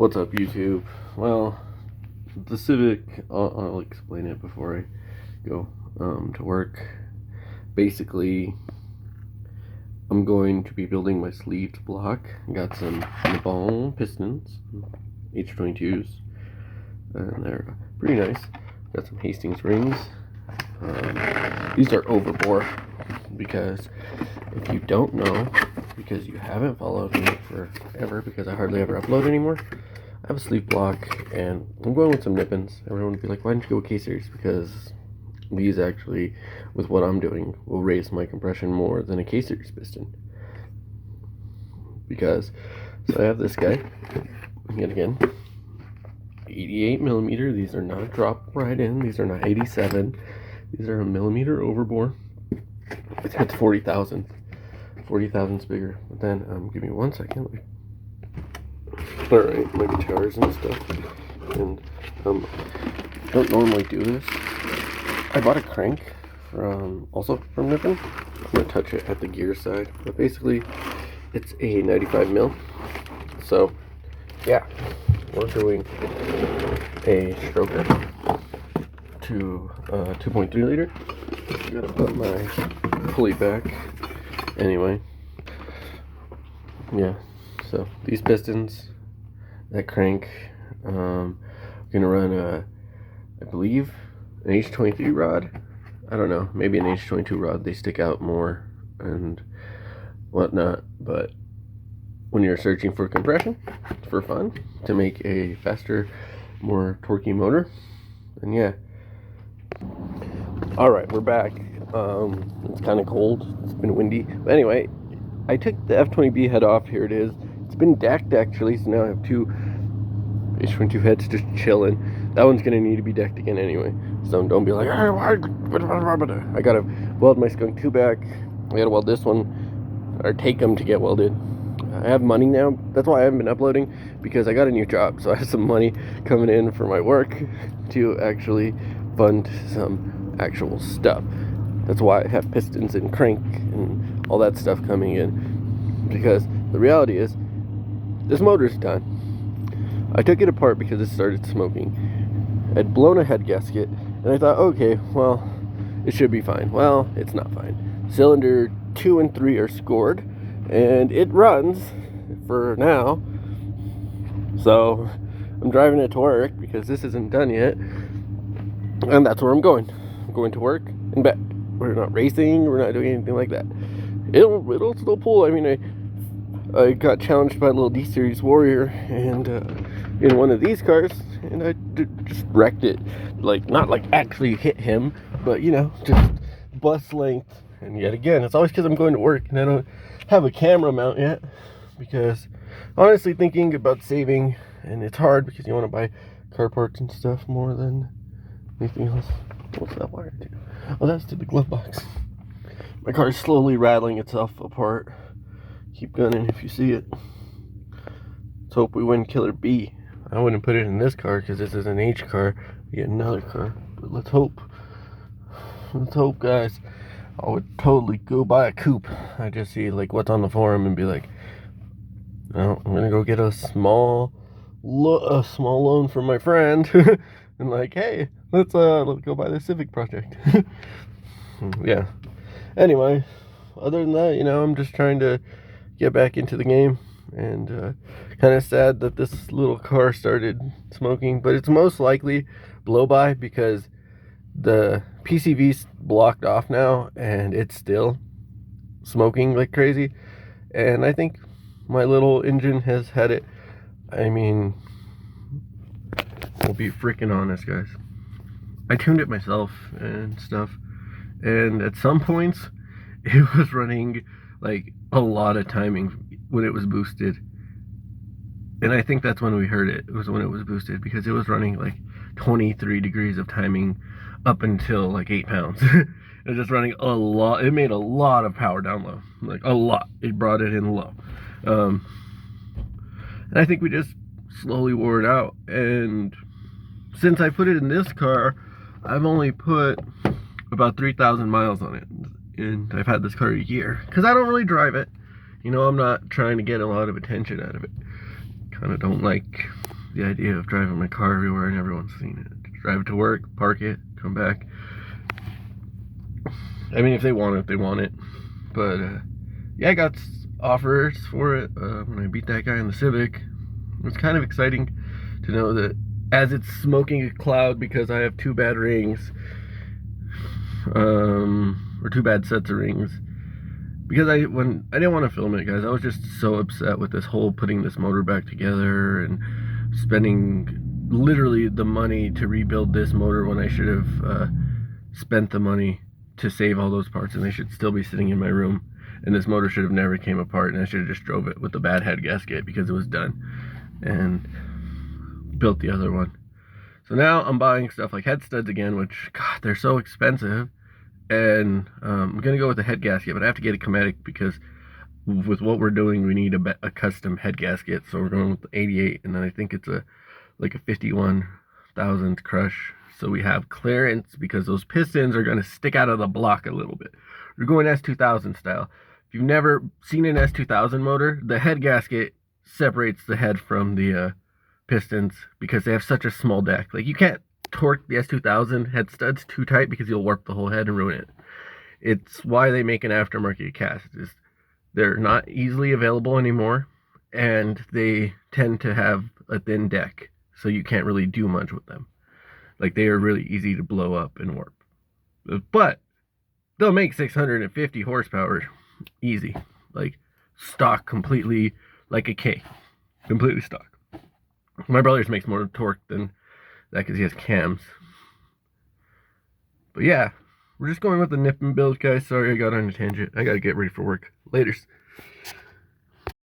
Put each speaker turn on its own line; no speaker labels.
What's up, YouTube? Well, the Civic, I'll explain it before I go to work. Basically, I'm going to be building my sleeved block. Got some ball pistons, h22s, and they're pretty nice. Got some Hastings rings. These are overbore because if you don't know, because you haven't followed me forever, because I hardly ever upload anymore, I have a sleeve block and I'm going with some nippins. Everyone would be like, why don't you go with K-series? Because these actually, with what I'm doing, will raise my compression more than a K-series piston. Because, so I have this guy, yet again, 88 millimeter. These are not drop right in. These are not 87. These are a millimeter overbore. It's 40,000. 40,000's bigger. But then, give me 1 second. Alright, my guitars and stuff. And, I don't normally do this. I bought a crank also from Nippon. I'm gonna touch it at the gear side. But basically, it's a 95 mil. So, yeah, we're doing a stroker to 2.3 liter. I gotta put my pulley back. Anyway, yeah, so these pistons, that crank, I'm gonna run I believe an h22 rod. I don't know, maybe an h22 rod. They stick out more and whatnot, but when you're searching for compression for fun, to make a faster, more torquey motor, and yeah. Alright, we're back. It's kind of cold, it's been windy, but anyway, I took the F20B head off. Here it is. It's been decked actually, so now I have two H22 heads just chilling. That one's gonna need to be decked again anyway, so don't be like, I gotta weld my skunk 2 back, I gotta weld this one, or take them to get welded. I have money now. That's why I haven't been uploading, because I got a new job, so I have some money coming in for my work to actually fund some actual stuff. That's why I have pistons and crank and all that stuff coming in, because the reality is this motor's done. I took it apart because it started smoking. I'd blown a head gasket and I thought, okay, well, it should be fine. Well, it's not fine. Cylinder 2 and 3 are scored and it runs for now. So I'm driving it to work because this isn't done yet, and that's where I'm going. I'm going to work and back. We're not racing, we're not doing anything like that. It'll still pull. I mean, I got challenged by a little D-Series Warrior and in one of these cars, and I just wrecked it. Like, not like actually hit him, but you know, just bust length. And yet again, it's always because I'm going to work and I don't have a camera mount yet, because honestly thinking about saving, and it's hard because you want to buy car parts and stuff more than anything else. What's that wire do? Oh, that's to the glove box. My car is slowly rattling itself apart. Keep gunning if you see it. Let's hope we win Killer B. I wouldn't put it in this car because this is an H car. We get another car. But let's hope. Let's hope, guys. I would totally go buy a coupe. I just see like what's on the forum and be like, oh, I'm gonna go get a small loan from my friend. And like, hey, let's go buy the Civic project. Yeah. Anyway, other than that, you know, I'm just trying to get back into the game, and kind of sad that this little car started smoking, but it's most likely blow by because the PCV's blocked off now and it's still smoking like crazy. And I think my little engine has had it. I mean, we'll be freaking honest, guys. I tuned it myself and stuff, and at some points it was running like a lot of timing when it was boosted. And I think that's when we heard it. It was when it was boosted, because it was running like 23 degrees of timing up until like 8 pounds. It was just running a lot. It made a lot of power down low, like a lot. It brought it in low. And I think we just slowly wore it out. And since I put it in this car, I've only put about 3,000 miles on it, and I've had this car a year because I don't really drive it. You know, I'm not trying to get a lot of attention out of it. Kind of don't like the idea of driving my car everywhere and everyone's seen it. Drive it to work, park it, come back. I mean, if they want it, they want it. But yeah, I got offers for it when I beat that guy in the Civic. It was kind of exciting to know that as it's smoking a cloud because I have 2 bad rings, or 2 bad sets of rings. Because when I didn't want to film it, guys, I was just so upset with this whole putting this motor back together and spending literally the money to rebuild this motor when I should have spent the money to save all those parts, and they should still be sitting in my room, and this motor should have never came apart, and I should have just drove it with the bad head gasket because it was done and built the other one. So now I'm buying stuff like head studs again, which, God, they're so expensive, and I'm gonna go with the head gasket, but I have to get a Chromatic because with what we're doing we need a custom head gasket, so we're going with the 88, and then I think it's like a 51,000th crush, so we have clearance because those pistons are going to stick out of the block a little bit. We're going S2000 style. If you've never seen an S2000 motor, the head gasket separates the head from the pistons because they have such a small deck. Like, you can't torque the S2000 head studs too tight because you'll warp the whole head and ruin it. It's why they make an aftermarket cast. They're not easily available anymore, and they tend to have a thin deck, so you can't really do much with them. Like, they are really easy to blow up and warp. But they'll make 650 horsepower easy. Like, stock completely, like a K. Completely stock. My brother's makes more torque than that because he has cams. But yeah, we're just going with the nip and build, guys. Sorry I got on a tangent. I gotta get ready for work. Laters.